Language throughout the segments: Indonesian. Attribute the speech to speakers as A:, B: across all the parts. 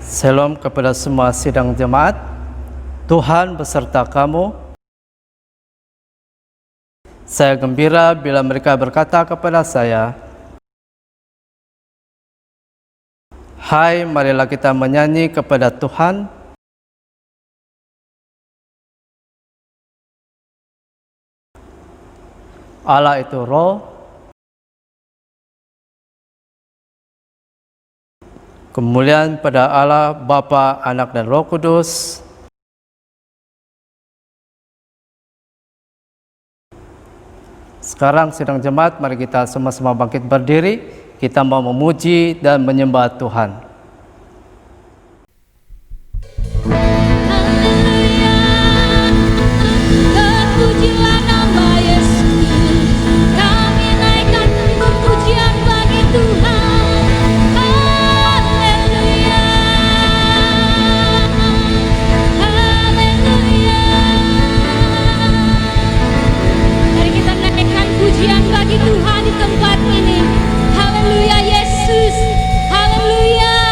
A: Shalom kepada semua sidang jemaat. Tuhan beserta kamu. Saya gembira bila mereka berkata kepada saya, "Hai, marilah kita menyanyi kepada Tuhan." Allah itu roh. Kemuliaan pada Allah, Bapa, Anak, dan Roh Kudus. Sekarang sidang jemaat, mari kita sama-sama bangkit berdiri. Kita mau memuji dan menyembah Tuhan.
B: Terpujilah nama Yesus, kami naikkan pujian bagi Tuhan. Haleluya, haleluya. Mari kita naikkan pujian bagi Tuhan di tempat ini. Haleluya Yesus, haleluya.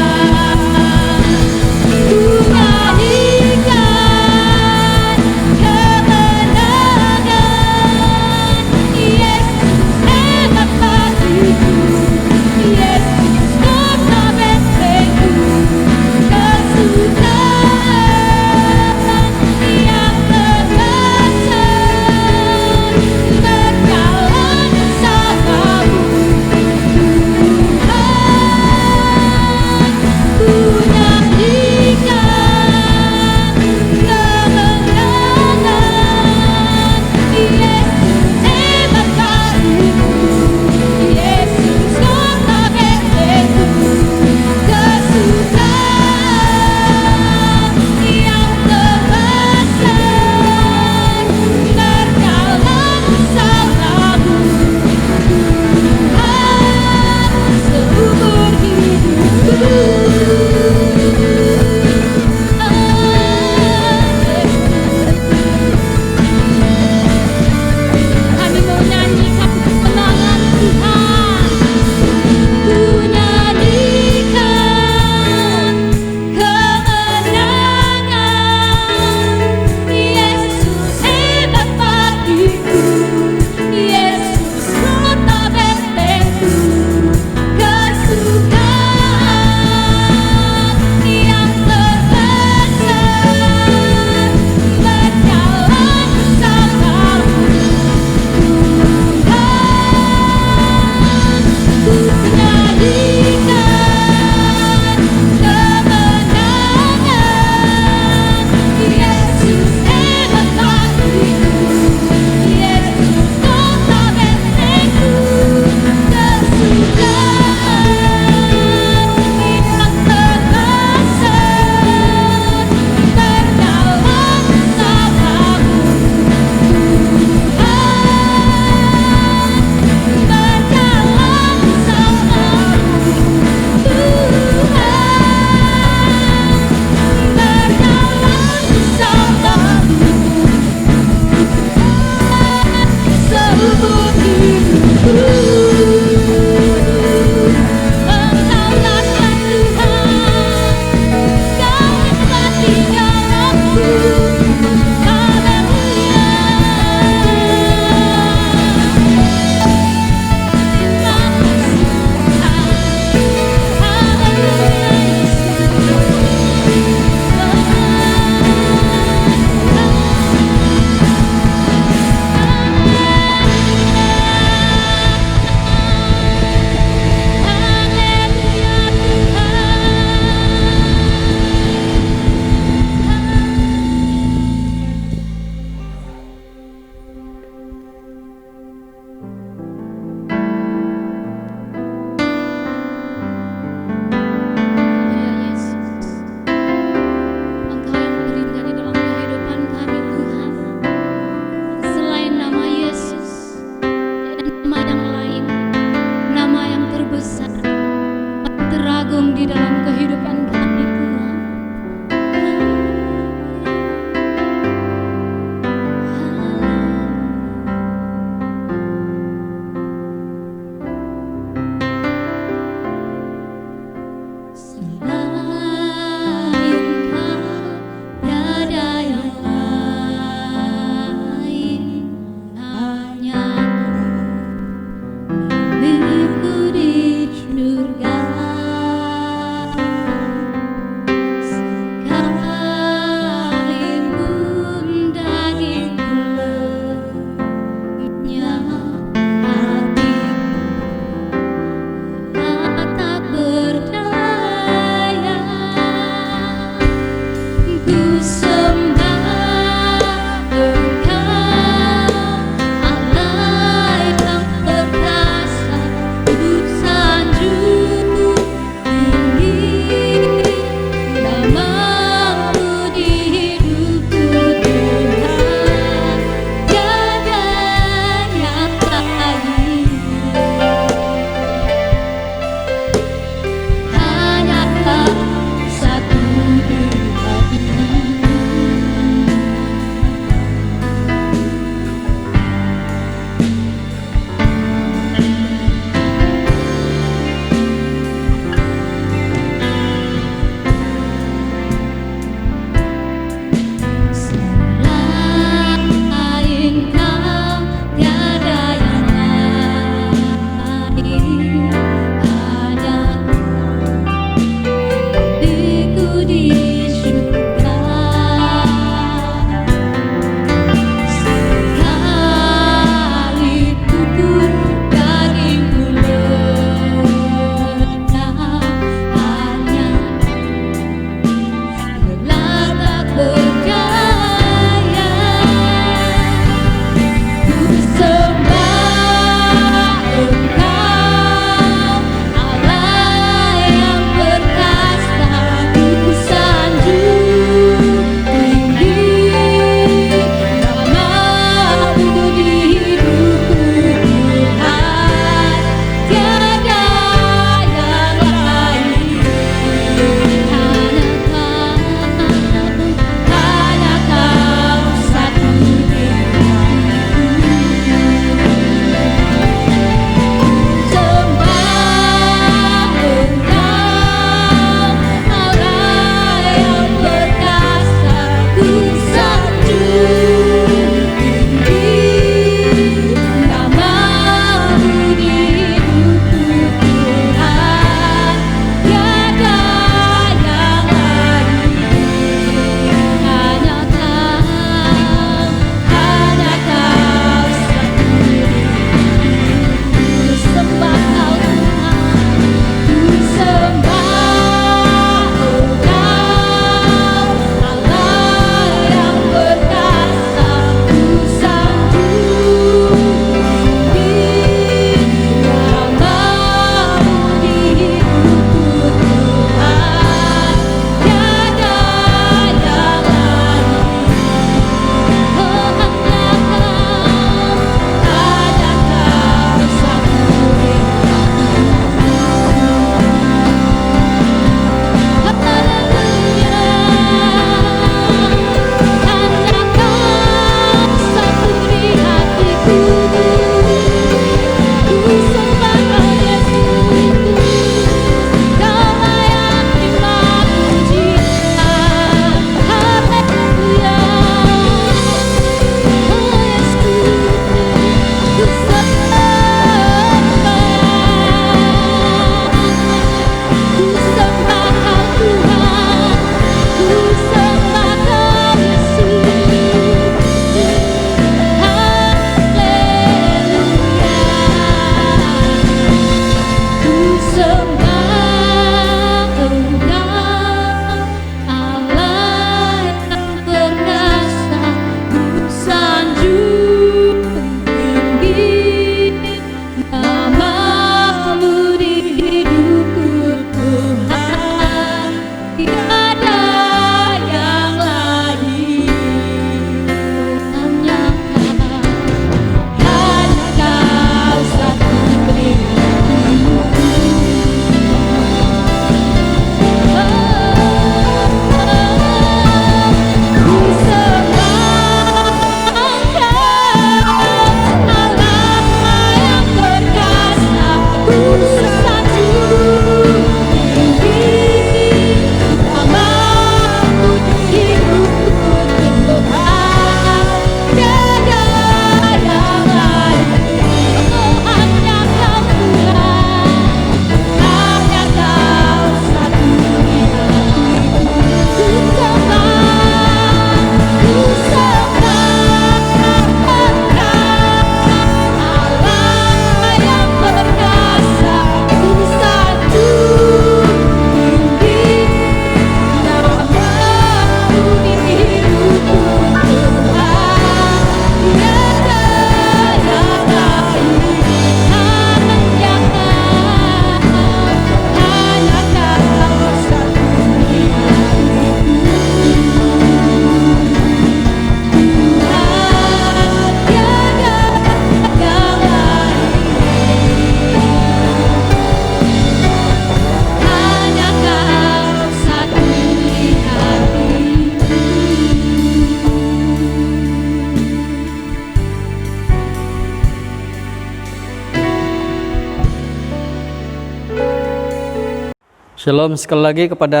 C: Shalom sekali lagi kepada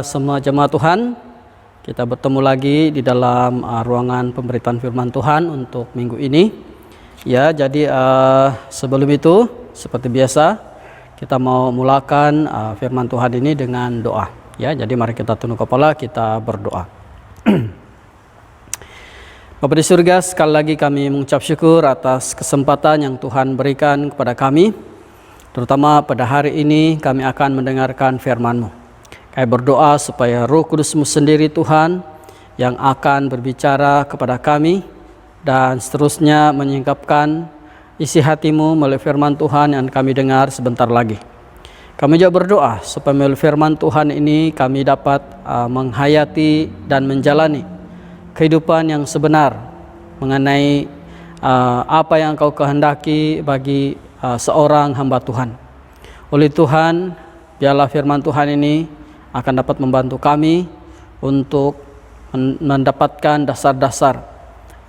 C: semua jemaat Tuhan. Kita bertemu lagi di dalam ruangan pemberitaan firman Tuhan untuk minggu ini. Ya, jadi sebelum itu seperti biasa kita mau mulakan firman Tuhan ini dengan doa. Ya, jadi mari kita tunduk kepala, kita berdoa. Bapa di surga, sekali lagi kami mengucap syukur atas kesempatan yang Tuhan berikan kepada kami. Terutama pada hari ini kami akan mendengarkan firman-Mu. Kami berdoa supaya Roh Kudus-Mu sendiri Tuhan yang akan berbicara kepada kami dan seterusnya menyingkapkan isi hati-Mu melalui firman Tuhan yang kami dengar sebentar lagi. Kami juga berdoa supaya melalui firman Tuhan ini kami dapat menghayati dan menjalani kehidupan yang sebenar mengenai apa yang Kau kehendaki bagi seorang hamba Tuhan. Oleh Tuhan, biarlah firman Tuhan ini akan dapat membantu kami untuk mendapatkan dasar-dasar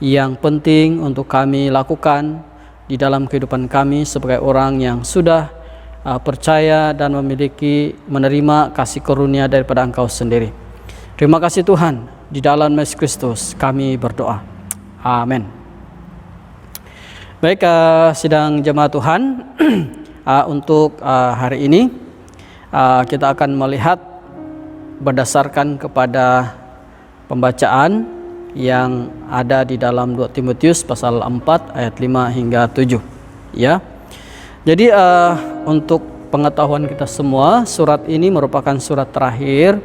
C: yang penting untuk kami lakukan di dalam kehidupan kami sebagai orang yang sudah percaya dan menerima kasih karunia daripada Engkau sendiri. Terima kasih Tuhan, di dalam Yesus Kristus kami berdoa. Amin. Baik, sidang jemaat Tuhan, untuk hari ini kita akan melihat berdasarkan kepada pembacaan yang ada di dalam 2 Timotius pasal 4 ayat 5 hingga 7. Ya. Jadi untuk pengetahuan kita semua, surat ini merupakan surat terakhir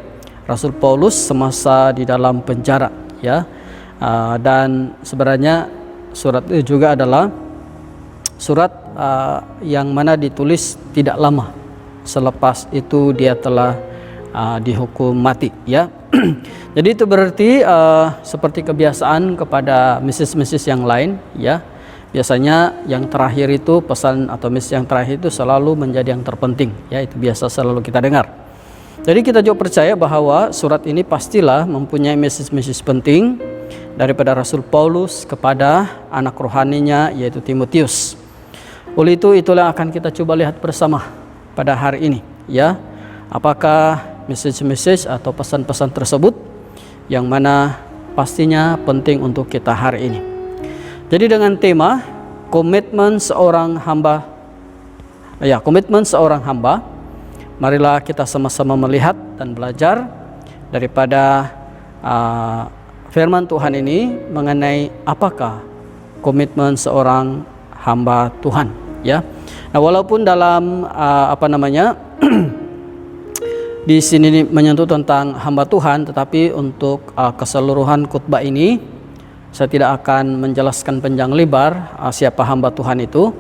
C: Rasul Paulus semasa di dalam penjara, ya. Dan sebenarnya surat itu juga adalah surat yang mana ditulis tidak lama selepas itu dia telah dihukum mati, ya. Jadi itu berarti seperti kebiasaan kepada message yang lain, ya. Biasanya yang terakhir itu pesan atau message yang terakhir itu selalu menjadi yang terpenting, ya. Itu biasa selalu kita dengar. Jadi kita juga percaya bahwa surat ini pastilah mempunyai message penting daripada Rasul Paulus kepada anak rohaninya yaitu Timotius. Oleh itu, itulah akan kita coba lihat bersama pada hari ini, ya. Apakah message atau pesan-pesan tersebut yang mana pastinya penting untuk kita hari ini. Jadi dengan tema komitmen seorang hamba, marilah kita sama-sama melihat dan belajar daripada firman Tuhan ini mengenai apakah komitmen seorang hamba Tuhan, ya. Nah, walaupun dalam di sini menyentuh tentang hamba Tuhan, tetapi untuk keseluruhan khotbah ini saya tidak akan menjelaskan panjang lebar siapa hamba Tuhan itu,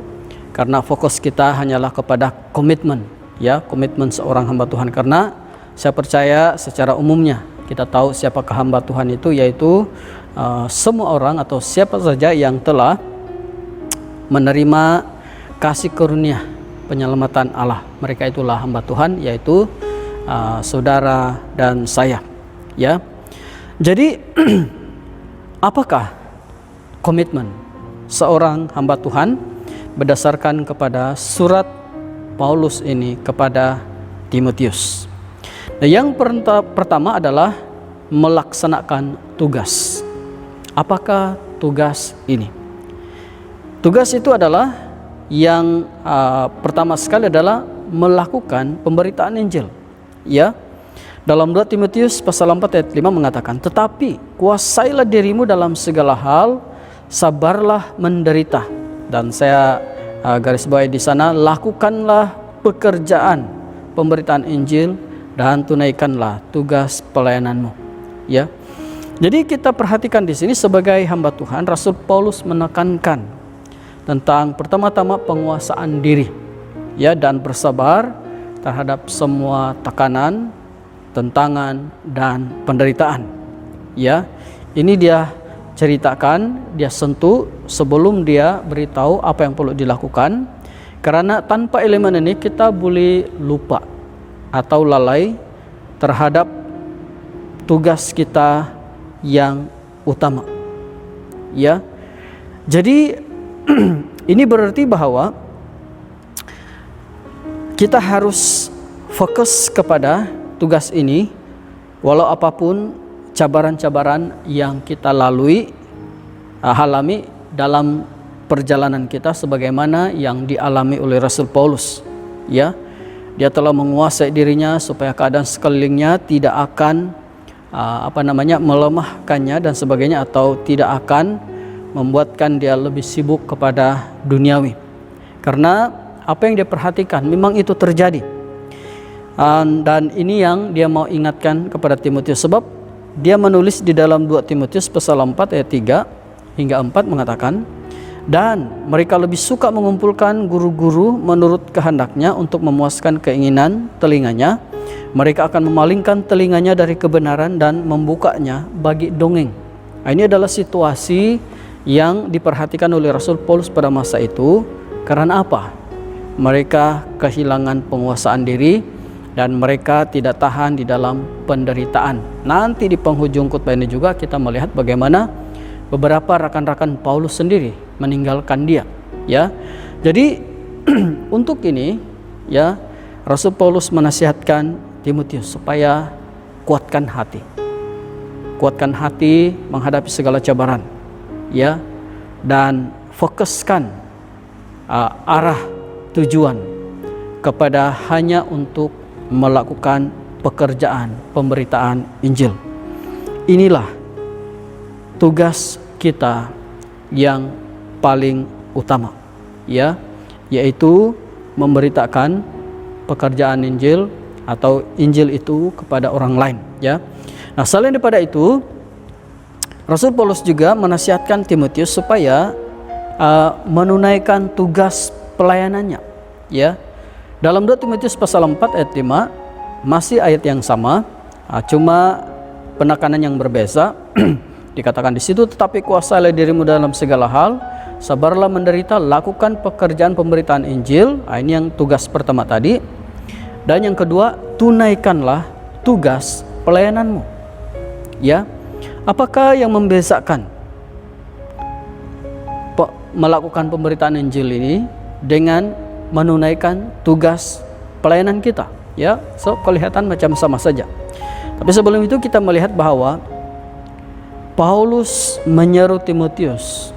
C: karena fokus kita hanyalah kepada komitmen, ya, komitmen seorang hamba Tuhan. Karena saya percaya secara umumnya kita tahu siapakah hamba Tuhan itu, yaitu semua orang atau siapa saja yang telah menerima kasih karunia penyelamatan Allah. Mereka itulah hamba Tuhan, yaitu saudara dan saya, ya. Jadi apakah komitmen seorang hamba Tuhan berdasarkan kepada surat Paulus ini kepada Timotius? Nah, yang pertama adalah melaksanakan tugas. Apakah tugas ini? Tugas itu adalah yang pertama sekali adalah melakukan pemberitaan Injil, ya. Dalam 2 Timotius pasal 4 ayat 5 mengatakan, "Tetapi kuasailah dirimu dalam segala hal, sabarlah menderita." Dan saya garis bawahi di sana, lakukanlah pekerjaan pemberitaan Injil dan tunaikanlah tugas pelayananmu, ya. Jadi kita perhatikan di sini sebagai hamba Tuhan, Rasul Paulus menekankan tentang pertama-tama penguasaan diri, ya, dan bersabar terhadap semua tekanan, tentangan, dan penderitaan, ya. Ini dia ceritakan, dia sentuh sebelum dia beritahu apa yang perlu dilakukan, karena tanpa elemen ini kita boleh lupa atau lalai terhadap tugas kita yang utama, ya. Jadi ini berarti bahwa kita harus fokus kepada tugas ini, walau apapun cabaran-cabaran yang kita alami dalam perjalanan kita, sebagaimana yang dialami oleh Rasul Paulus. Ya, dia telah menguasai dirinya supaya keadaan sekelilingnya tidak akan melemahkannya dan sebagainya, atau tidak akan membuatkan dia lebih sibuk kepada duniawi. Karena apa yang dia perhatikan memang itu terjadi. Dan ini yang dia mau ingatkan kepada Timotius, sebab dia menulis di dalam 2 Timotius pasal 4 ayat 3 hingga 4 mengatakan, dan mereka lebih suka mengumpulkan guru-guru menurut kehendaknya untuk memuaskan keinginan telinganya. Mereka akan memalingkan telinganya dari kebenaran dan membukanya bagi dongeng. Nah, ini adalah situasi yang diperhatikan oleh Rasul Paulus pada masa itu. Karena apa? Mereka kehilangan penguasaan diri dan mereka tidak tahan di dalam penderitaan. Nanti di penghujung khotbah ini juga kita melihat bagaimana beberapa rekan-rekan Paulus sendiri meninggalkan dia, ya. Jadi untuk ini, ya, Rasul Paulus menasihatkan Timotius supaya kuatkan hati menghadapi segala cabaran, ya, dan fokuskan arah tujuan kepada hanya untuk melakukan pekerjaan pemberitaan Injil. Inilah tugas kita yang paling utama, ya, yaitu memberitakan pekerjaan Injil atau Injil itu kepada orang lain, ya. Nah, selain daripada itu, Rasul Paulus juga menasihatkan Timotius supaya menunaikan tugas pelayanannya, ya. Dalam 2 Timotius pasal 4 ayat 5 masih ayat yang sama, cuma penekanan yang berbeza. Dikatakan di situ, tetapi kuasailah dirimu dalam segala hal, sabarlah menderita, lakukan pekerjaan pemberitaan Injil. Ini yang tugas pertama tadi. Dan yang kedua, tunaikanlah tugas pelayananmu. Ya, apakah yang membedakan melakukan pemberitaan Injil ini dengan menunaikan tugas pelayanan kita? Ya, so kelihatan macam sama saja. Tapi sebelum itu kita melihat bahwa Paulus menyeru Timotius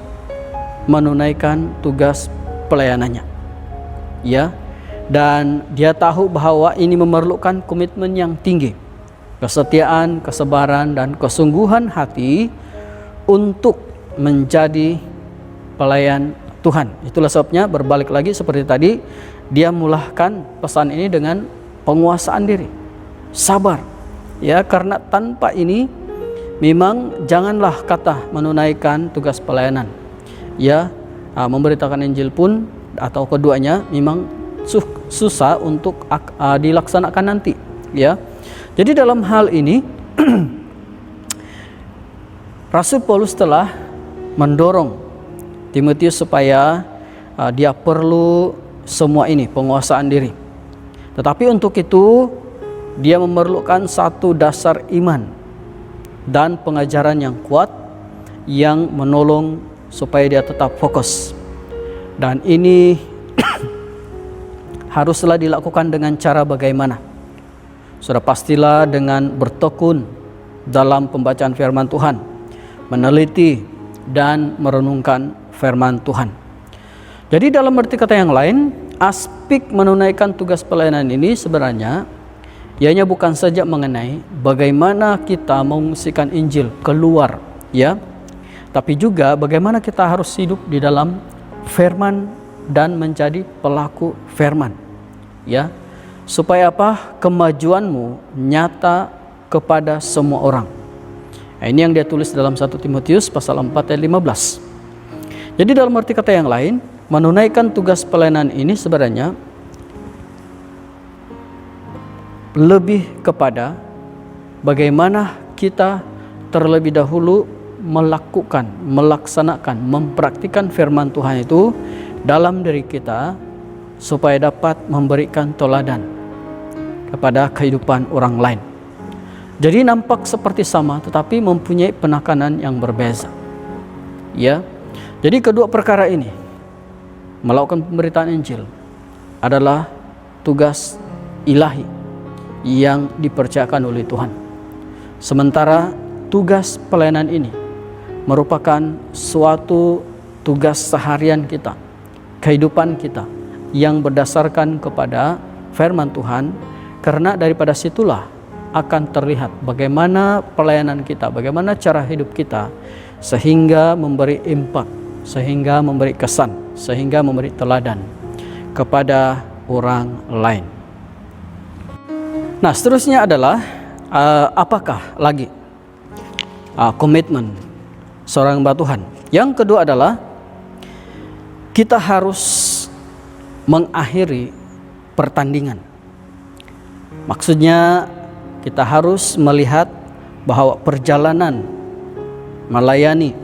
C: menunaikan tugas pelayanannya, ya, dan dia tahu bahwa ini memerlukan komitmen yang tinggi, kesetiaan, kesabaran, dan kesungguhan hati untuk menjadi pelayan Tuhan. Itulah sebabnya berbalik lagi seperti tadi, dia mulahkan pesan ini dengan penguasaan diri, sabar, ya, karena tanpa ini memang janganlah kata menunaikan tugas pelayanan, ya, memberitakan Injil pun atau keduanya memang susah untuk dilaksanakan nanti, ya. Jadi dalam hal ini Rasul Paulus telah mendorong Timotius supaya dia perlu semua ini, penguasaan diri. Tetapi untuk itu dia memerlukan satu dasar iman dan pengajaran yang kuat yang menolong supaya dia tetap fokus. Dan ini haruslah dilakukan dengan cara bagaimana? Sudah pastilah dengan bertekun dalam pembacaan firman Tuhan, meneliti dan merenungkan firman Tuhan. Jadi dalam arti kata yang lain, aspek menunaikan tugas pelayanan ini sebenarnya ianya bukan saja mengenai bagaimana kita mengungsikan Injil keluar, ya, tapi juga bagaimana kita harus hidup di dalam firman dan menjadi pelaku firman, ya, supaya apa? Kemajuanmu nyata kepada semua orang. Nah, ini yang dia tulis dalam 1 Timotius pasal 4 ayat 15. Jadi dalam arti kata yang lain, menunaikan tugas pelayanan ini sebenarnya lebih kepada bagaimana kita terlebih dahulu melaksanakan, mempraktikkan firman Tuhan itu dalam diri kita supaya dapat memberikan teladan kepada kehidupan orang lain. Jadi nampak seperti sama tetapi mempunyai penekanan yang berbeza, ya. Jadi kedua perkara ini, melakukan pemberitaan Injil adalah tugas ilahi, yang dipercayakan oleh Tuhan. Sementara tugas pelayanan ini merupakan suatu tugas seharian kita, kehidupan kita yang berdasarkan kepada firman Tuhan, karena daripada situlah akan terlihat bagaimana pelayanan kita, bagaimana cara hidup kita, sehingga memberi impact, sehingga memberi kesan, sehingga memberi teladan kepada orang lain. Nah, seterusnya adalah apakah lagi komitmen seorang hamba Tuhan? Yang kedua adalah kita harus mengakhiri pertandingan. Maksudnya kita harus melihat bahwa perjalanan melayani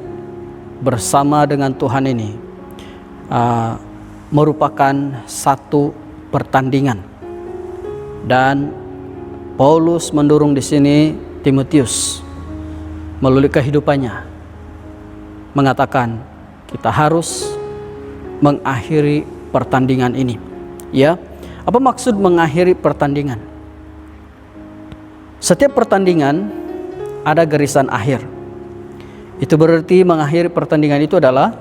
C: bersama dengan Tuhan ini merupakan satu pertandingan. Dan Paulus mendorong di sini Timotius melalui kehidupannya mengatakan kita harus mengakhiri pertandingan ini. Ya, apa maksud mengakhiri pertandingan? Setiap pertandingan ada garisan akhir. Itu berarti mengakhiri pertandingan itu adalah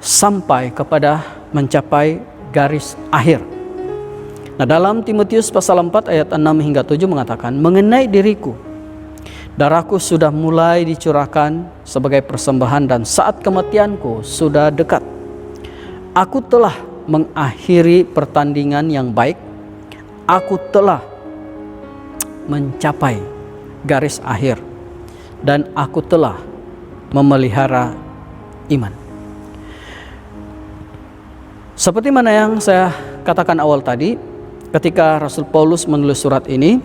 C: sampai kepada mencapai garis akhir. Nah, dalam Timotius pasal 4 ayat 6 hingga 7 mengatakan, mengenai diriku, darahku sudah mulai dicurahkan sebagai persembahan dan saat kematianku sudah dekat. Aku telah mengakhiri pertandingan yang baik. Aku telah mencapai garis akhir dan aku telah memelihara iman. Seperti mana yang saya katakan awal tadi, ketika Rasul Paulus menulis surat ini,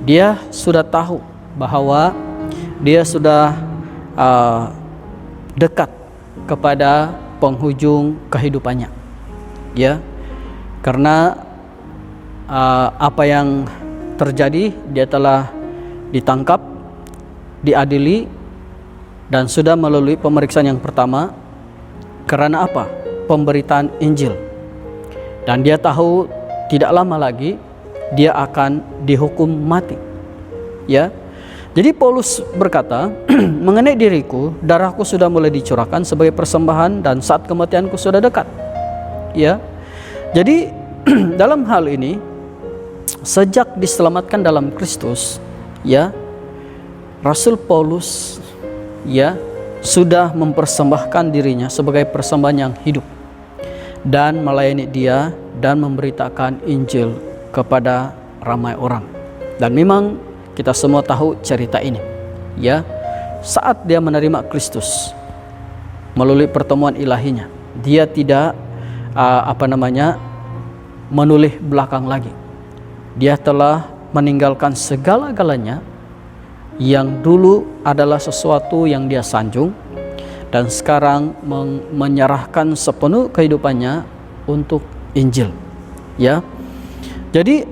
C: dia sudah tahu bahwa dia sudah dekat kepada penghujung kehidupannya, ya, karena apa yang terjadi, dia telah ditangkap, diadili, dan sudah melalui pemeriksaan yang pertama. Karena apa? Pemberitaan Injil. Dan dia tahu tidak lama lagi dia akan dihukum mati. Ya. Jadi Paulus berkata, mengenai diriku, darahku sudah mulai dicurahkan sebagai persembahan dan saat kematianku sudah dekat. Ya. Jadi dalam hal ini, sejak diselamatkan dalam Kristus, ya, Rasul Paulus, ya, sudah mempersembahkan dirinya sebagai persembahan yang hidup dan melayani dia dan memberitakan Injil kepada ramai orang. Dan memang kita semua tahu cerita ini, ya. Saat dia menerima Kristus melalui pertemuan ilahinya, dia tidak menoleh belakang lagi. Dia telah meninggalkan segala-galanya yang dulu adalah sesuatu yang dia sanjung, dan sekarang menyerahkan sepenuh kehidupannya untuk Injil. Ya. Jadi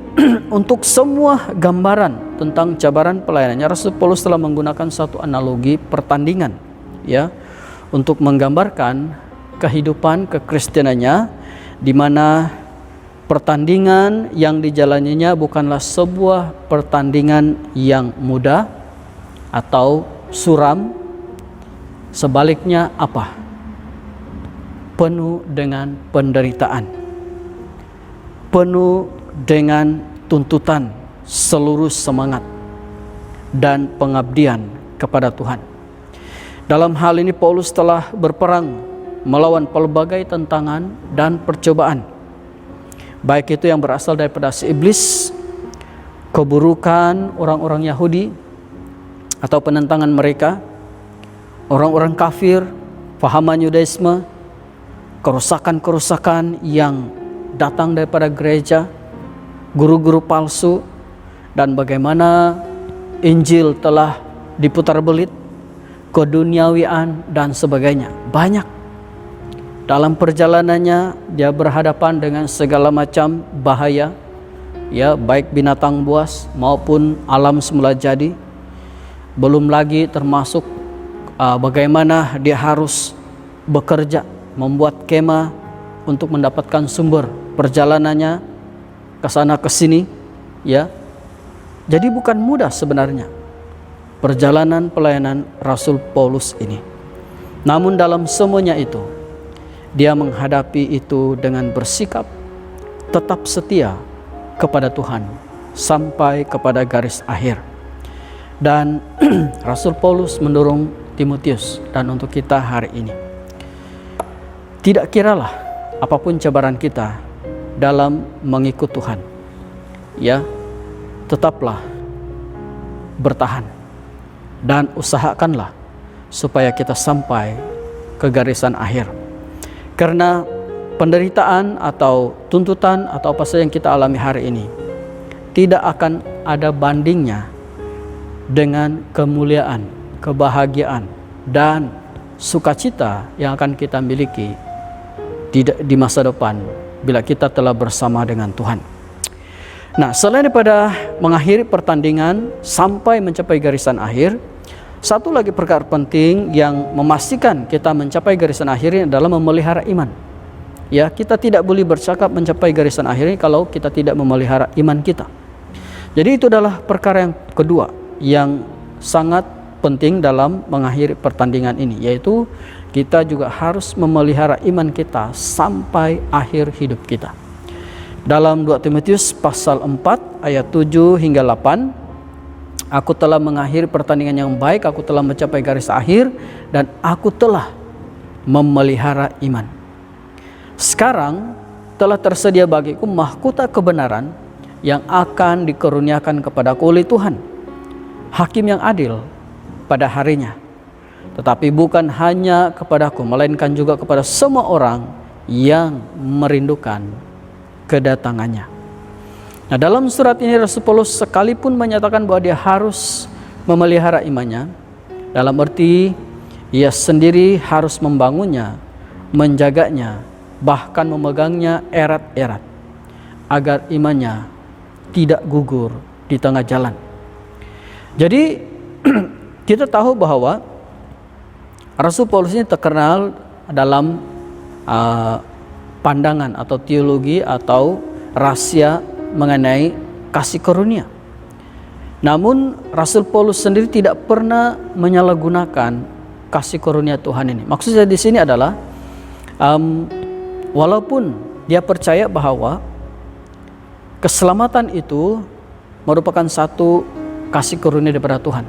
C: untuk semua gambaran tentang cabaran pelayanannya, Rasul Paulus telah menggunakan satu analogi pertandingan, ya, untuk menggambarkan kehidupan kekristenannya, di mana pertandingan yang dijalaninya bukanlah sebuah pertandingan yang mudah atau suram. Sebaliknya apa? Penuh dengan penderitaan, penuh dengan tuntutan seluruh semangat dan pengabdian kepada Tuhan. Dalam hal ini Paulus telah berperang melawan pelbagai tantangan dan percobaan, baik itu yang berasal daripada si iblis, keburukan orang-orang Yahudi atau penentangan mereka, orang-orang kafir, fahaman Yudaisme, kerusakan-kerusakan yang datang daripada gereja, guru-guru palsu, dan bagaimana Injil telah diputar-belit, keduniawian dan sebagainya. Banyak. Dalam perjalanannya dia berhadapan dengan segala macam bahaya, ya, baik binatang buas maupun alam semula jadi. Belum lagi termasuk bagaimana dia harus bekerja, membuat kemah untuk mendapatkan sumber perjalanannya ke sana ke sini, ya, Jadi bukan mudah sebenarnya perjalanan pelayanan Rasul Paulus ini. Namun dalam semuanya itu, dia menghadapi itu dengan bersikap tetap setia kepada Tuhan sampai kepada garis akhir. Dan Rasul Paulus mendorong Timotius dan untuk kita hari ini, tidak kiralah apapun cabaran kita dalam mengikut Tuhan, ya, tetaplah bertahan dan usahakanlah supaya kita sampai ke garisan akhir. Karena penderitaan atau tuntutan atau apa saja yang kita alami hari ini tidak akan ada bandingnya dengan kemuliaan, kebahagiaan, dan sukacita yang akan kita miliki di masa depan bila kita telah bersama dengan Tuhan. Nah, selain daripada mengakhiri pertandingan sampai mencapai garisan akhir, satu lagi perkara penting yang memastikan kita mencapai garisan akhir ini adalah memelihara iman. Ya, kita tidak boleh bercakap mencapai garisan akhir ini kalau kita tidak memelihara iman kita. Jadi itu adalah perkara yang kedua yang sangat penting dalam mengakhiri pertandingan ini, yaitu kita juga harus memelihara iman kita sampai akhir hidup kita. Dalam 2 Timotius pasal 4 ayat 7 hingga 8, aku telah mengakhiri pertandingan yang baik, aku telah mencapai garis akhir, dan aku telah memelihara iman. Sekarang telah tersedia bagiku mahkota kebenaran yang akan dikaruniakan kepadaku oleh Tuhan, Hakim yang adil pada harinya. Tetapi bukan hanya kepadaku, melainkan juga kepada semua orang yang merindukan kedatangannya. Nah, dalam surat ini Rasul Paulus sekalipun menyatakan bahwa dia harus memelihara imannya, dalam arti ia sendiri harus membangunnya, menjaganya, bahkan memegangnya erat-erat agar imannya tidak gugur di tengah jalan. Jadi kita tahu bahwa Rasul Paulus ini terkenal dalam pandangan atau teologi atau rahasia mengenai kasih karunia. Namun Rasul Paulus sendiri tidak pernah menyalahgunakan kasih karunia Tuhan ini. Maksudnya di sini adalah walaupun dia percaya bahwa keselamatan itu merupakan satu kasih karunia daripada Tuhan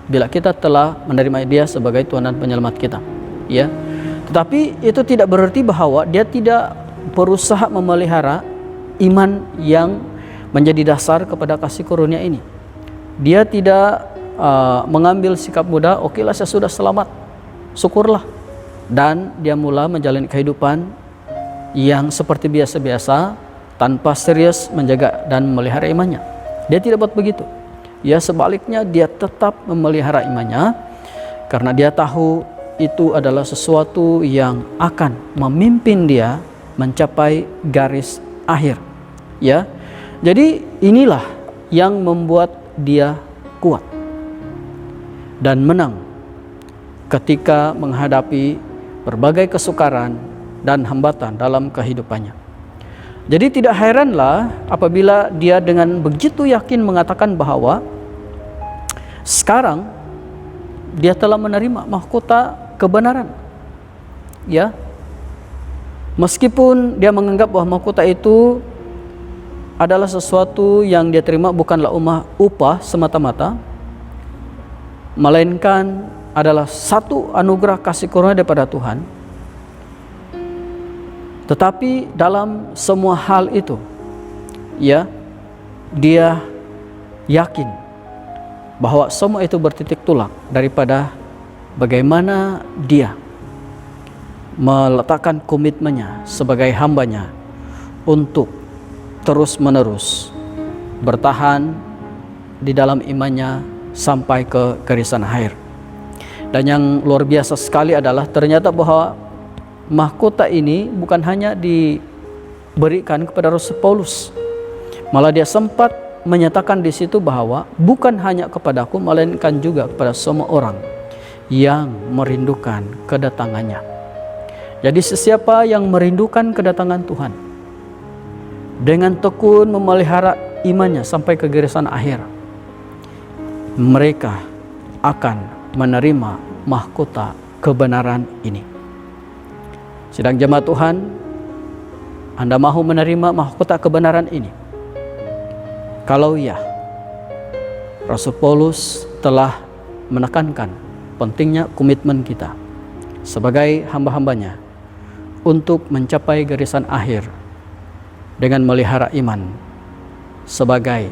C: bila kita telah menerima Dia sebagai Tuhan dan Penyelamat kita, ya. Tetapi itu tidak berarti bahwa dia tidak berusaha memelihara iman yang menjadi dasar kepada kasih karunia ini. Dia tidak mengambil sikap mudah, okelah saya sudah selamat, syukurlah, dan dia mula menjalani kehidupan yang seperti biasa-biasa tanpa serius menjaga dan memelihara imannya. Dia tidak buat begitu. Ya, sebaliknya dia tetap memelihara imannya karena dia tahu itu adalah sesuatu yang akan memimpin dia mencapai garis akhir. Ya. Jadi inilah yang membuat dia kuat dan menang ketika menghadapi berbagai kesukaran dan hambatan dalam kehidupannya. Jadi tidak heranlah apabila dia dengan begitu yakin mengatakan bahwa sekarang dia telah menerima mahkota kebenaran. Ya. Meskipun dia menganggap bahwa mahkota itu adalah sesuatu yang dia terima bukanlah upah semata-mata, melainkan adalah satu anugerah kasih karunia daripada Tuhan. Tetapi dalam semua hal itu, ya, dia yakin bahwa semua itu bertitik tolak daripada bagaimana dia meletakkan komitmennya sebagai hambanya untuk terus-menerus bertahan di dalam imannya sampai ke garisan akhir. Dan yang luar biasa sekali adalah ternyata bahwa mahkota ini bukan hanya diberikan kepada Rasul Paulus, malah dia sempat menyatakan di situ bahwa bukan hanya kepadaku, melainkan juga kepada semua orang yang merindukan kedatangannya. Jadi sesiapa yang merindukan kedatangan Tuhan, dengan tekun memelihara imannya sampai ke garisan akhir, mereka akan menerima mahkota kebenaran ini. Sidang jemaat Tuhan, Anda mau menerima mahkota kebenaran ini? Kalau ya, Rasul Paulus telah menekankan pentingnya komitmen kita sebagai hamba-hambanya untuk mencapai garisan akhir dengan melihara iman sebagai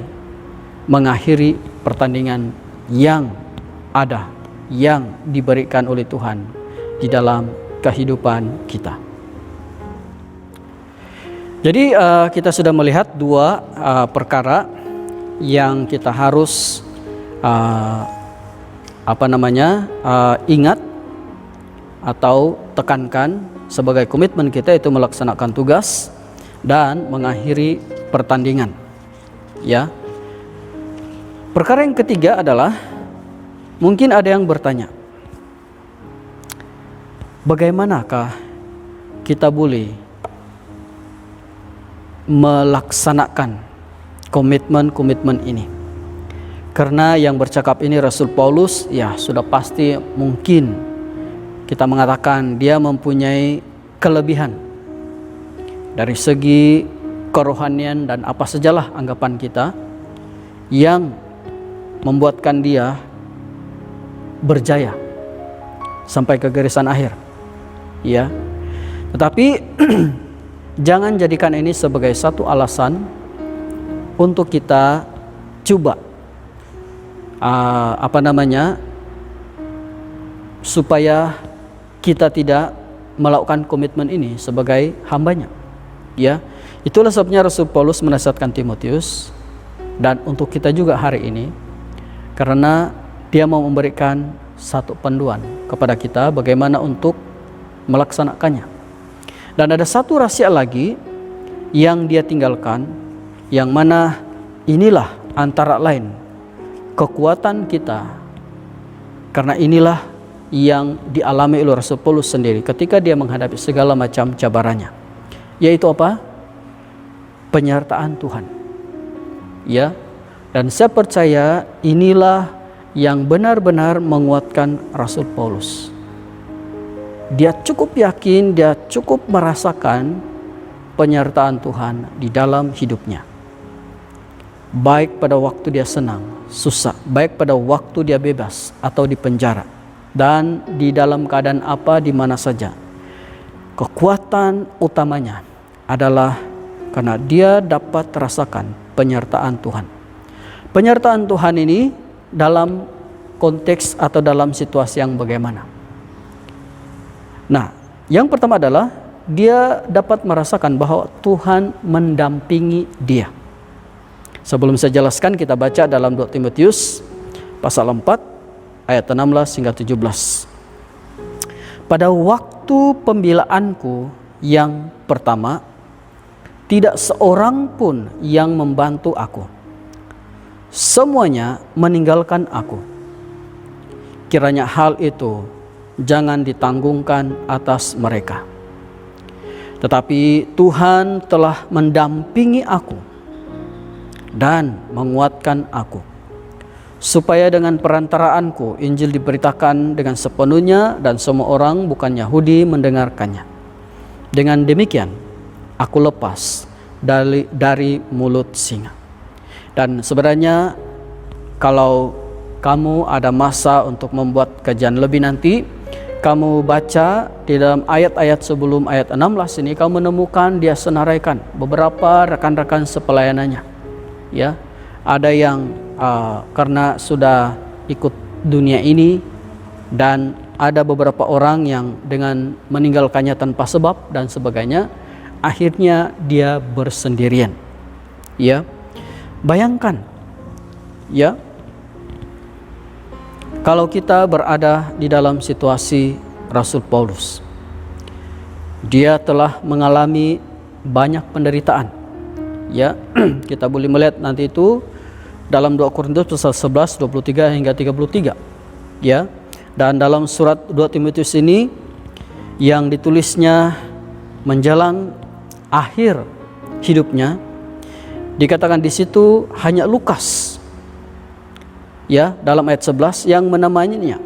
C: mengakhiri pertandingan yang ada, yang diberikan oleh Tuhan di dalam kehidupan kita. Jadi kita sudah melihat dua perkara yang kita harus ingat atau tekankan sebagai komitmen kita, itu melaksanakan tugas dan mengakhiri pertandingan. Ya. Perkara yang ketiga adalah, mungkin ada yang bertanya, bagaimanakah kita boleh melaksanakan komitmen-komitmen ini? Karena yang bercakap ini Rasul Paulus, ya sudah pasti mungkin kita mengatakan dia mempunyai kelebihan dari segi kerohanian dan apa sajalah anggapan kita yang membuatkan dia berjaya sampai ke garisan akhir. Ya. Tetapi jangan jadikan ini sebagai satu alasan untuk kita coba supaya kita tidak melakukan komitmen ini sebagai hambanya. Ya, itulah sebabnya Rasul Paulus menasihatkan Timotius dan untuk kita juga hari ini, karena dia mau memberikan satu panduan kepada kita bagaimana untuk melaksanakannya. Dan ada satu rahasia lagi yang dia tinggalkan, yang mana inilah antara lain kekuatan kita, karena inilah yang dialami oleh Rasul Paulus sendiri ketika dia menghadapi segala macam cabarannya, yaitu apa? Penyertaan Tuhan. Ya, dan saya percaya inilah yang benar-benar menguatkan Rasul Paulus. Dia cukup yakin, dia cukup merasakan penyertaan Tuhan di dalam hidupnya. Baik pada waktu dia senang, susah, baik pada waktu dia bebas atau di penjara, dan di dalam keadaan apa, di mana saja. Kekuatan utamanya adalah karena dia dapat rasakan penyertaan Tuhan. Penyertaan Tuhan ini dalam konteks atau dalam situasi yang bagaimana? Nah, yang pertama adalah dia dapat merasakan bahwa Tuhan mendampingi dia. Sebelum saya jelaskan, kita baca dalam 2 Timotius pasal 4 ayat 16 hingga 17. Pada waktu pembelaanku yang pertama, tidak seorang pun yang membantu aku. Semuanya meninggalkan aku. Kiranya hal itu jangan ditanggungkan atas mereka. Tetapi Tuhan telah mendampingi aku dan menguatkan aku, supaya dengan perantaraanku Injil diberitakan dengan sepenuhnya dan semua orang bukan Yahudi mendengarkannya. Dengan demikian aku lepas dari mulut singa. Dan sebenarnya kalau kamu ada masa untuk membuat kajian lebih nanti, kamu baca di dalam ayat-ayat sebelum ayat 16 ini, kamu menemukan dia senaraikan beberapa rekan-rekan sepelayanannya. Ya, ada yang karena sudah ikut dunia ini, dan ada beberapa orang yang dengan meninggalkannya tanpa sebab dan sebagainya, akhirnya dia bersendirian. Ya, bayangkan, ya, kalau kita berada di dalam situasi Rasul Paulus, dia telah mengalami banyak penderitaan. Ya, kita boleh melihat nanti itu dalam 2 Korintus pasal 11, 23 hingga 33. Ya, dan dalam surat 2 Timotius ini yang ditulisnya menjelang akhir hidupnya, dikatakan di situ hanya Lukas ya, dalam ayat 11 yang menemaninya.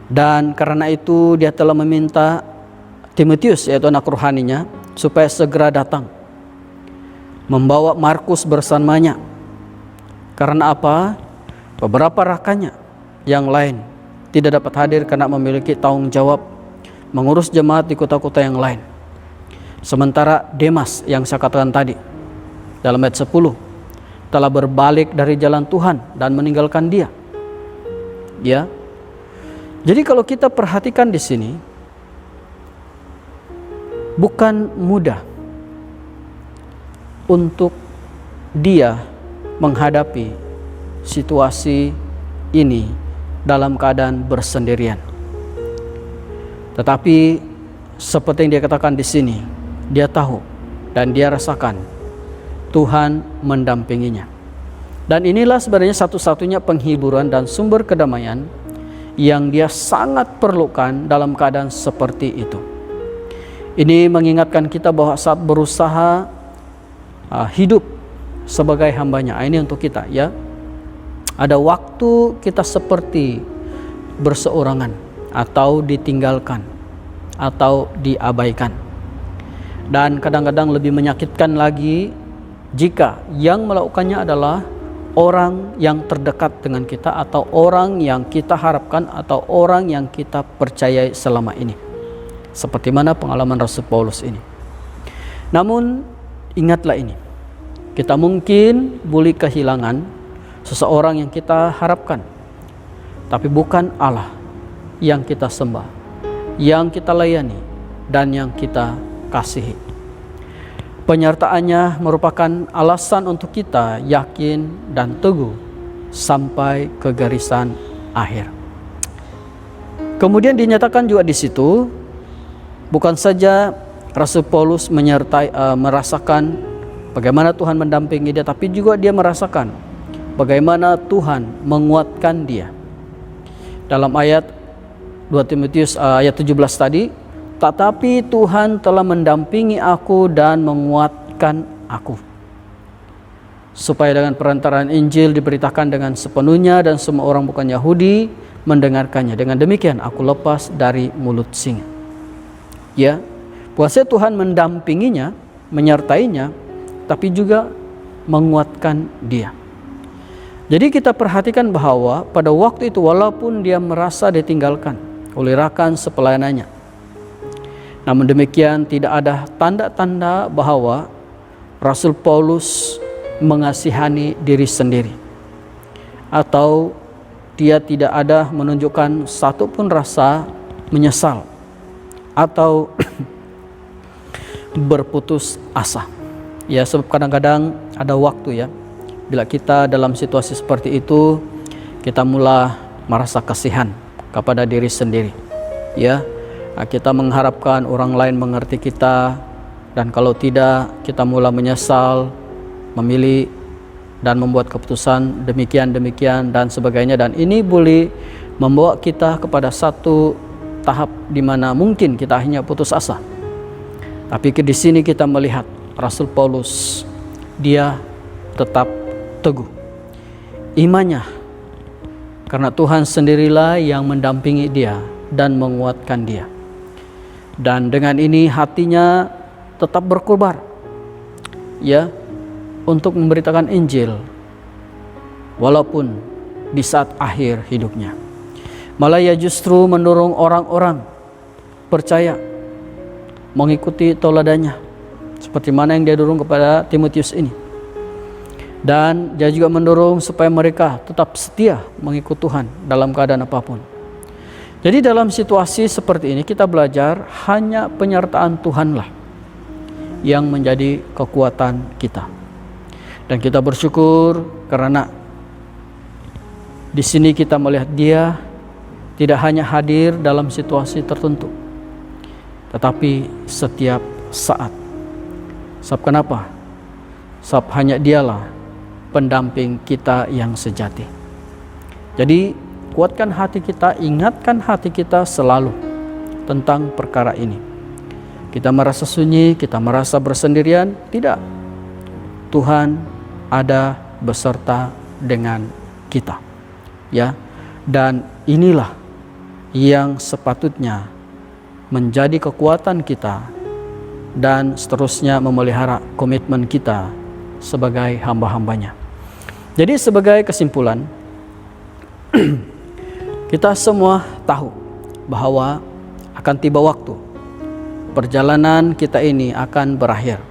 C: Dan karena itu dia telah meminta Timotius, yaitu anak rohaninya, supaya segera datang membawa Markus bersamanya. Karena apa? Beberapa rakannya yang lain tidak dapat hadir karena memiliki tanggung jawab mengurus jemaat di kota-kota yang lain. Sementara Demas yang saya katakan tadi dalam ayat 10 telah berbalik dari jalan Tuhan dan meninggalkan dia. Ya. Jadi kalau kita perhatikan di sini, bukan mudah untuk dia menghadapi situasi ini dalam keadaan bersendirian. Tetapi seperti yang dia katakan di sini, dia tahu dan dia rasakan Tuhan mendampinginya. Dan inilah sebenarnya satu-satunya penghiburan dan sumber kedamaian yang dia sangat perlukan dalam keadaan seperti itu. Ini mengingatkan kita bahwa saat berusaha hidup sebagai hambanya, ini untuk kita ya, ada waktu kita seperti berseorangan atau ditinggalkan atau diabaikan. Dan kadang-kadang lebih menyakitkan lagi jika yang melakukannya adalah orang yang terdekat dengan kita, atau orang yang kita harapkan, atau orang yang kita percayai selama ini, seperti mana pengalaman Rasul Paulus ini. Namun ingatlah ini, kita mungkin boleh kehilangan seseorang yang kita harapkan, tapi bukan Allah yang kita sembah, yang kita layani, dan yang kita kasihi. Penyertaannya merupakan alasan untuk kita yakin dan teguh sampai ke garisan akhir. Kemudian dinyatakan juga di situ, bukan saja Rasul Paulus merasakan bagaimana Tuhan mendampingi dia, tapi juga dia merasakan bagaimana Tuhan menguatkan dia. Dalam ayat 2 Timotius ayat 17 tadi, tetapi Tuhan telah mendampingi aku dan menguatkan aku, supaya dengan perantaraan Injil diberitakan dengan sepenuhnya dan semua orang bukan Yahudi mendengarkannya. Dengan demikian aku lepas dari mulut singa. Ya, puasa Tuhan mendampinginya, menyertainya, tapi juga menguatkan dia. Jadi kita perhatikan bahwa pada waktu itu walaupun dia merasa ditinggalkan oleh rakan sepelayanannya, namun demikian tidak ada tanda-tanda bahwa Rasul Paulus mengasihani diri sendiri, atau dia tidak ada menunjukkan satu pun rasa menyesal atau berputus asa. Ya, sebab kadang-kadang ada waktu ya, bila kita dalam situasi seperti itu, kita mulai merasa kasihan kepada diri sendiri. Ya, kita mengharapkan orang lain mengerti kita, dan kalau tidak, kita mulai menyesal, memilih dan membuat keputusan demikian dan sebagainya. Dan ini boleh membawa kita kepada satu tahap di mana mungkin kita hanya putus asa. Tapi di sini kita melihat Rasul Paulus, dia tetap teguh imannya, karena Tuhan sendirilah yang mendampingi dia dan menguatkan dia. Dan dengan ini hatinya tetap berkobar ya, untuk memberitakan Injil walaupun di saat akhir hidupnya. Malah ia justru mendorong orang-orang percaya mengikuti teladannya, seperti mana yang dia dorong kepada Timotius ini. Dan dia juga mendorong supaya mereka tetap setia mengikut Tuhan dalam keadaan apapun. Jadi dalam situasi seperti ini kita belajar hanya penyertaan Tuhanlah yang menjadi kekuatan kita. Dan kita bersyukur karena di sini kita melihat dia tidak hanya hadir dalam situasi tertentu, tetapi setiap saat. Sebab kenapa? Sebab hanya dialah pendamping kita yang sejati. Jadi kuatkan hati kita, ingatkan hati kita selalu tentang perkara ini. Kita merasa sunyi, kita merasa bersendirian, tidak. Tuhan ada beserta dengan kita. Ya. Dan inilah yang sepatutnya menjadi kekuatan kita dan seterusnya memelihara komitmen kita sebagai hamba-hambanya. Jadi sebagai kesimpulan, kita semua tahu bahwa akan tiba waktu perjalanan kita ini akan berakhir.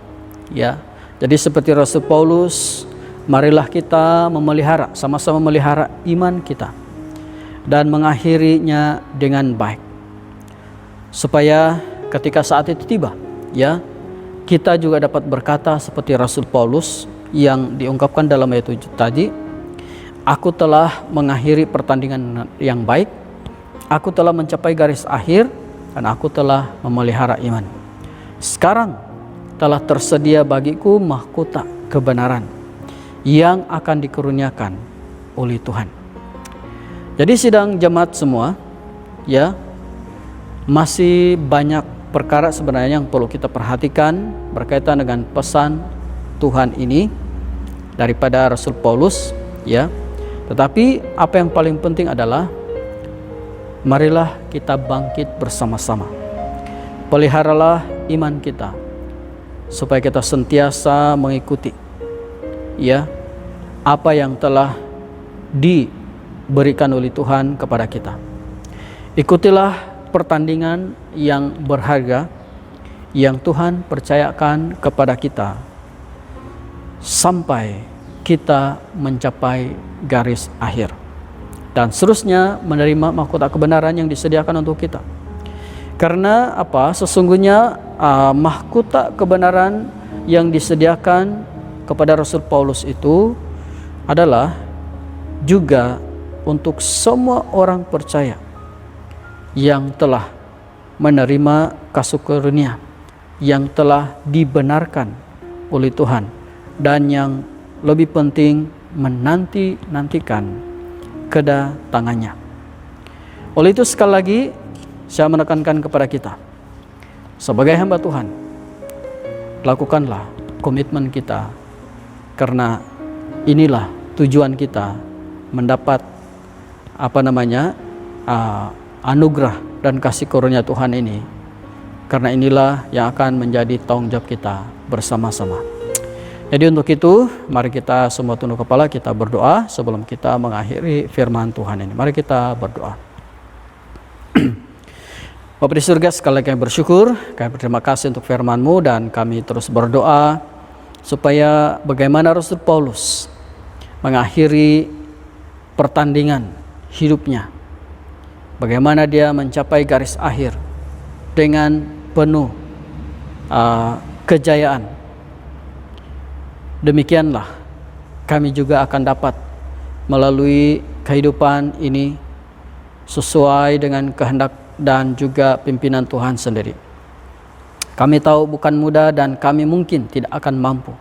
C: Ya, jadi seperti Rasul Paulus, marilah kita memelihara, sama-sama memelihara iman kita dan mengakhirinya dengan baik, supaya ketika saat itu tiba, ya, kita juga dapat berkata seperti Rasul Paulus yang diungkapkan dalam ayat 7 tadi, aku telah mengakhiri pertandingan yang baik, aku telah mencapai garis akhir, dan aku telah memelihara iman. Sekarang telah tersedia bagiku mahkota kebenaran yang akan dikurniakan oleh Tuhan. Jadi sidang jemaat semua, ya, masih banyak perkara sebenarnya yang perlu kita perhatikan berkaitan dengan pesan Tuhan ini daripada Rasul Paulus, ya. Tetapi apa yang paling penting adalah marilah kita bangkit bersama-sama. Peliharalah iman kita supaya kita sentiasa mengikuti, ya, apa yang telah diberikan oleh Tuhan kepada kita. Ikutilah pertandingan yang berharga yang Tuhan percayakan kepada kita sampai kita mencapai garis akhir, dan seterusnya menerima mahkota kebenaran yang disediakan untuk kita. Karena apa? Sesungguhnya mahkota kebenaran yang disediakan kepada Rasul Paulus itu adalah juga untuk semua orang percaya yang telah menerima kasih karunia, yang telah dibenarkan oleh Tuhan, dan yang lebih penting menanti-nantikan kedatangannya. Oleh itu sekali lagi saya menekankan kepada kita sebagai hamba Tuhan, lakukanlah komitmen kita, karena inilah tujuan kita mendapat anugerah dan kasih karunia Tuhan ini, karena inilah yang akan menjadi tanggung jawab kita bersama-sama. Jadi untuk itu, mari kita semua tunduk kepala, kita berdoa sebelum kita mengakhiri firman Tuhan ini. Mari kita berdoa. Bapa di surga, sekali lagi kami bersyukur, kami berterima kasih untuk firman-Mu, dan kami terus berdoa supaya bagaimana Rasul Paulus mengakhiri pertandingan hidupnya, bagaimana dia mencapai garis akhir dengan penuh kejayaan. Demikianlah kami juga akan dapat melalui kehidupan ini sesuai dengan kehendak dan juga pimpinan Tuhan sendiri. Kami tahu bukan mudah dan kami mungkin tidak akan mampu,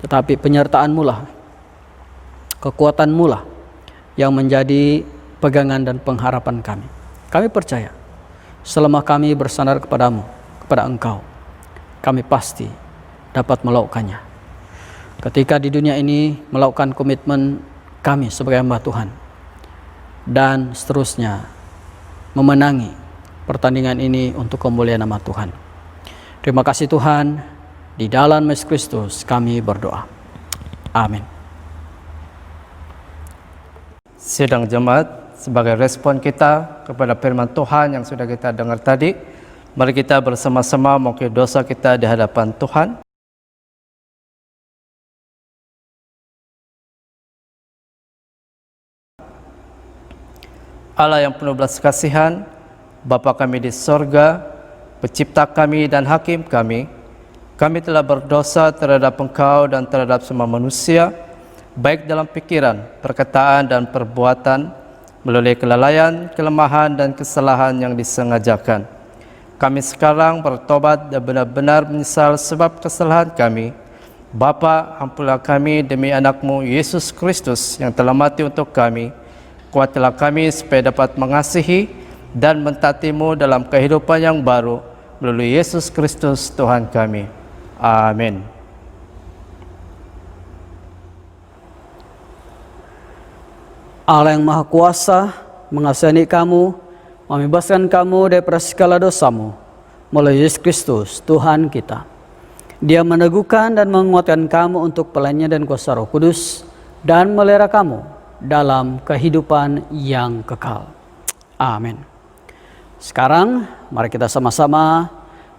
C: tetapi penyertaan-Mu lah, kekuatan-Mu lah yang menjadi pegangan dan pengharapan kami. Kami percaya selama kami bersandar kepadamu, kepada Engkau, kami pasti dapat melakukannya. Ketika di dunia ini melakukan komitmen kami sebagai hamba Tuhan, dan seterusnya memenangi pertandingan ini untuk kemuliaan nama Tuhan. Terima kasih Tuhan, di dalam Yesus Kristus kami berdoa. Amin.
A: Sidang jemaat, sebagai respon kita kepada firman Tuhan yang sudah kita dengar tadi, mari kita bersama-sama mengakui dosa kita di hadapan Tuhan. Allah yang penuh belas kasihan, Bapa kami di sorga, Pencipta kami dan Hakim kami telah berdosa terhadap Engkau dan terhadap semua manusia, baik dalam pikiran, perkataan, dan perbuatan, melalui kelalaian, kelemahan, dan kesalahan yang disengajakan. Kami sekarang bertobat dan benar-benar menyesal sebab kesalahan kami. Bapa, ampunilah kami demi anak-Mu Yesus Kristus yang telah mati untuk kami. Kuatkanlah kami supaya dapat mengasihi dan mentaati-Mu dalam kehidupan yang baru melalui Yesus Kristus Tuhan kami. Amin.
C: Allah yang Maha Kuasa mengasihani kamu, membebaskan kamu daripada segala dosamu melalui Yesus Kristus Tuhan kita. Dia meneguhkan dan menguatkan kamu untuk pelayannya dan kuasa Roh Kudus dan melera kamu dalam kehidupan yang kekal. Amin. Sekarang mari kita sama-sama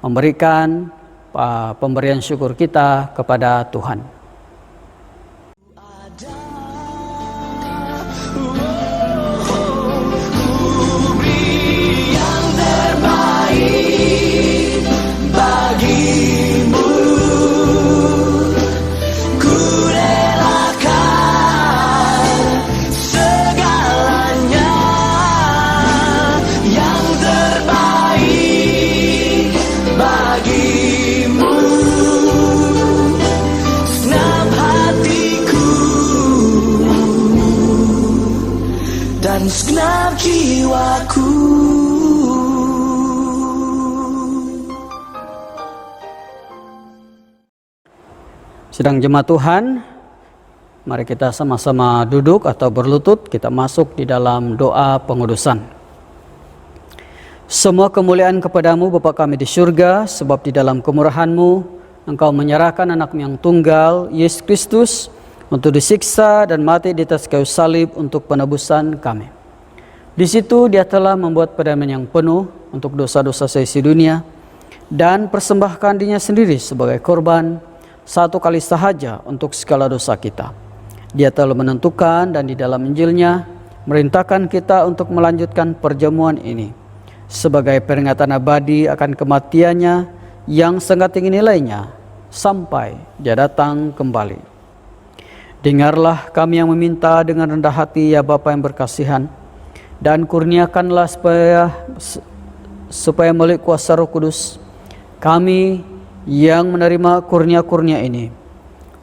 C: memberikan pemberian syukur kita kepada Tuhan.
D: Dan segenap jiwaku.
C: Sidang jemaat Tuhan, mari kita sama-sama duduk atau berlutut, kita masuk di dalam doa pengudusan. Semua kemuliaan kepadamu Bapa kami di surga, sebab di dalam kemurahan-Mu Engkau menyerahkan anak-Mu yang tunggal, Yesus Kristus, untuk disiksa dan mati di atas kayu salib untuk penebusan kami. Di situ Dia telah membuat perdamaian yang penuh untuk dosa-dosa seisi dunia dan persembahkan dirinya sendiri sebagai korban satu kali sahaja untuk segala dosa kita. Dia telah menentukan dan di dalam Injilnya merintahkan kita untuk melanjutkan perjamuan ini sebagai peringatan abadi akan kematiannya yang sangat tinggi nilainya sampai Dia datang kembali. Dengarlah kami yang meminta dengan rendah hati, ya Bapa yang berkasihan, dan kurniakanlah supaya melalui kuasa Roh Kudus kami yang menerima kurnia-kurnia ini,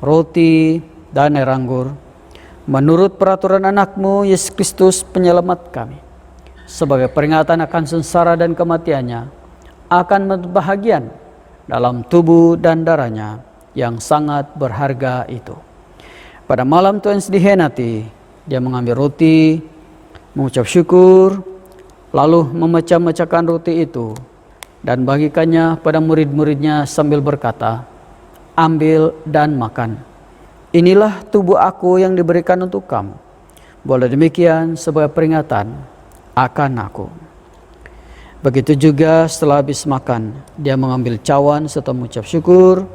C: roti dan air anggur, menurut peraturan anak-Mu Yesus Kristus penyelamat kami, sebagai peringatan akan sengsara dan kematiannya, akan berbahagian dalam tubuh dan darahnya yang sangat berharga itu. Pada malam Tuhan dikhianati, Dia mengambil roti, mengucap syukur, lalu memecah-mecahkan roti itu dan bagikannya pada murid-muridnya sambil berkata, "Ambil dan makan. Inilah tubuh aku yang diberikan untuk kamu. Boleh demikian sebagai peringatan akan aku." Begitu juga setelah habis makan, Dia mengambil cawan serta mengucap syukur,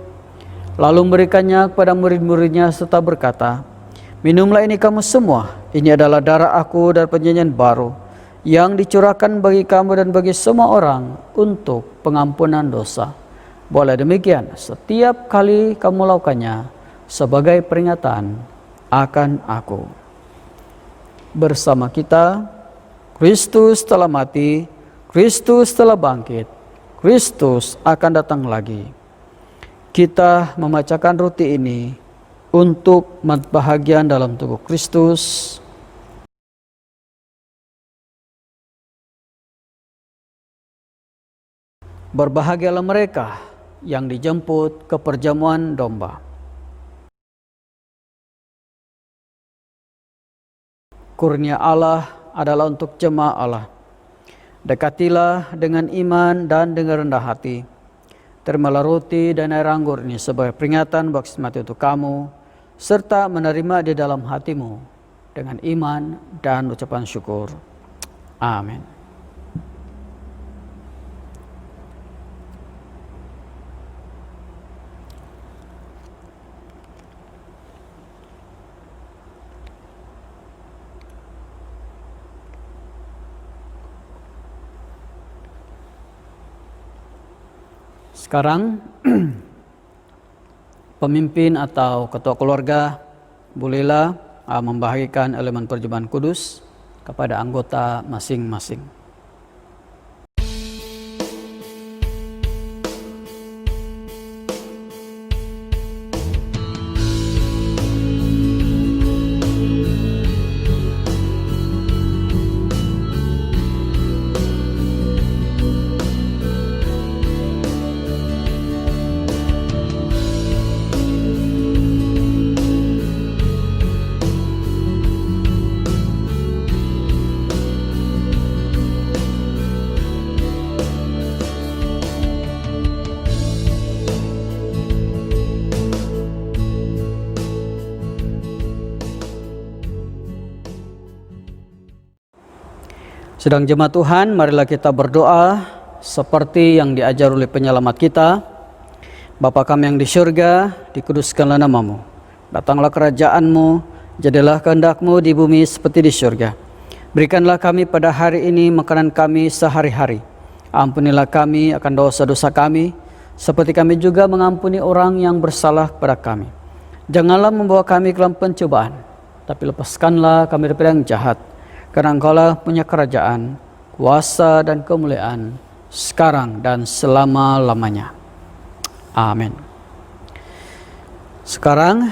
C: lalu memberikannya kepada murid-muridnya serta berkata, "Minumlah ini kamu semua, ini adalah darah aku dari perjanjian baru, yang dicurahkan bagi kamu dan bagi semua orang untuk pengampunan dosa. Boleh demikian setiap kali kamu lakukannya sebagai peringatan akan aku." Bersama kita, Kristus telah mati, Kristus telah bangkit, Kristus akan datang lagi. Kita memecahkan roti ini untuk bahagian dalam tubuh Kristus. Berbahagialah mereka yang dijemput ke perjamuan domba. Kurnia Allah adalah untuk jemaat Allah. Dekatilah dengan iman dan dengan rendah hati. Terimalah roti dan air anggur ini sebagai peringatan baptis mati untuk kamu, serta menerima di dalam hatimu dengan iman dan ucapan syukur. Amin. Sekarang pemimpin atau ketua keluarga bolehlah membagikan elemen perjamuan kudus kepada anggota masing-masing. Sedang jemaat Tuhan, marilah kita berdoa seperti yang diajar oleh penyelamat kita. Bapa kami yang di surga, dikuduskanlah namamu. Datanglah kerajaan-Mu, jadilah kehendak-Mu di bumi seperti di surga. Berikanlah kami pada hari ini makanan kami sehari-hari. Ampunilah kami akan dosa-dosa kami, seperti kami juga mengampuni orang yang bersalah kepada kami. Janganlah membawa kami ke dalam pencobaan, tapi lepaskanlah kami daripada yang jahat. Karena Engkau-lah punya kerajaan, kuasa dan kemuliaan, sekarang dan selama-lamanya. Amin. Sekarang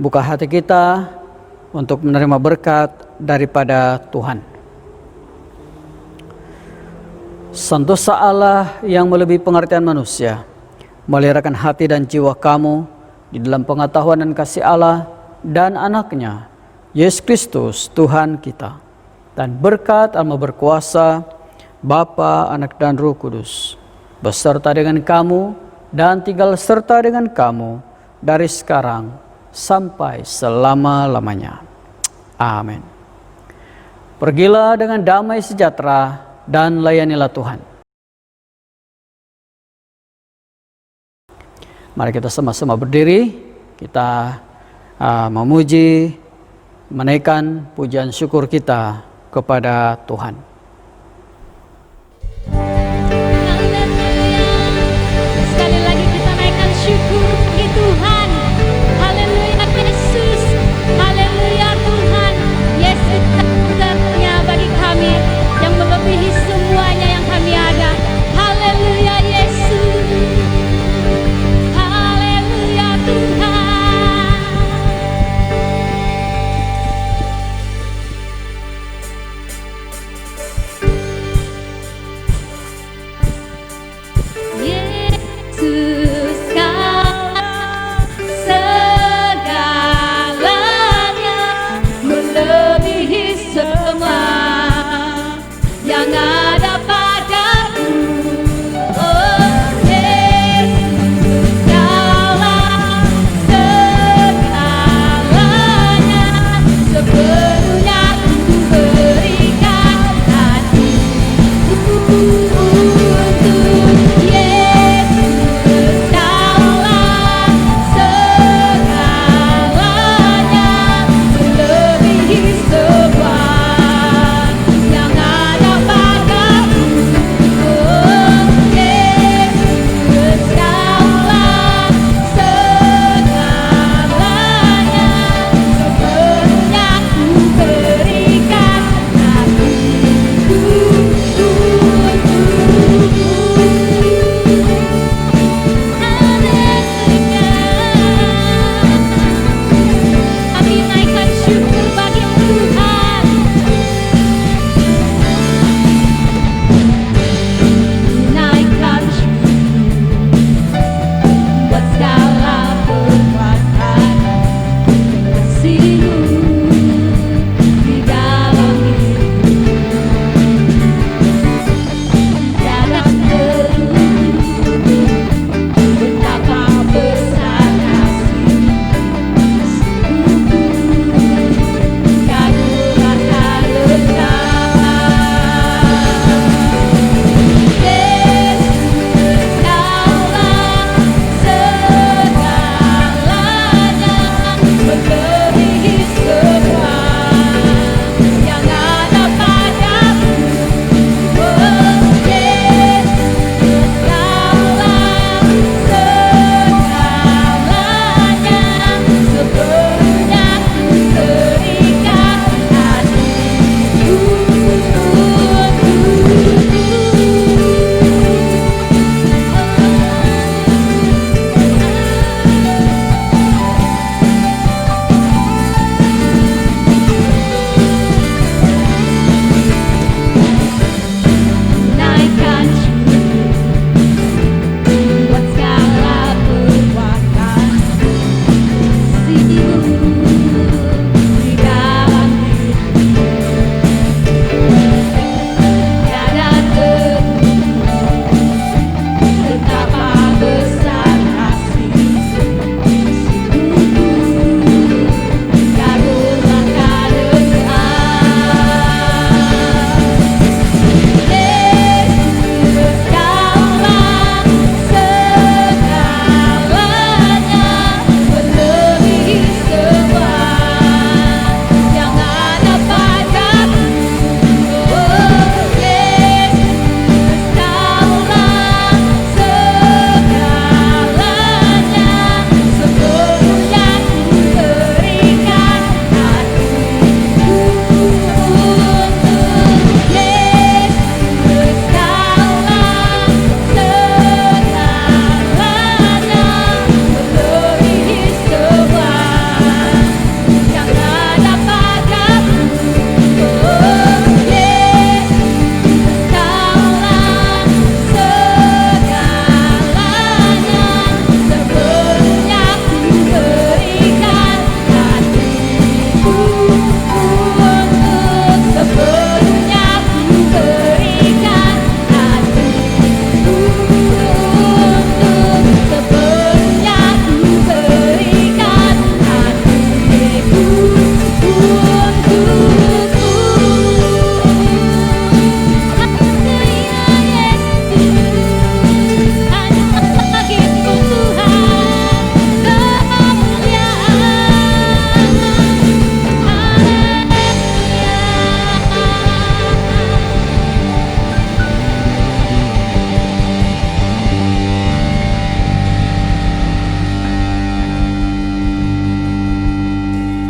C: buka hati kita untuk menerima berkat daripada Tuhan. Sentosa Allah yang melebihi pengertian manusia, meliharakan hati dan jiwa kamu di dalam pengetahuan dan kasih Allah dan anaknya, Yesus Kristus Tuhan kita. Dan berkat Allah berkuasa, Bapa, Anak dan Roh Kudus, beserta dengan kamu dan tinggal serta dengan kamu dari sekarang sampai selama-lamanya. Amin. Pergilah dengan damai sejahtera dan layanilah Tuhan. Mari kita sama-sama berdiri, kita memuji, menaikkan pujian syukur kita kepada Tuhan.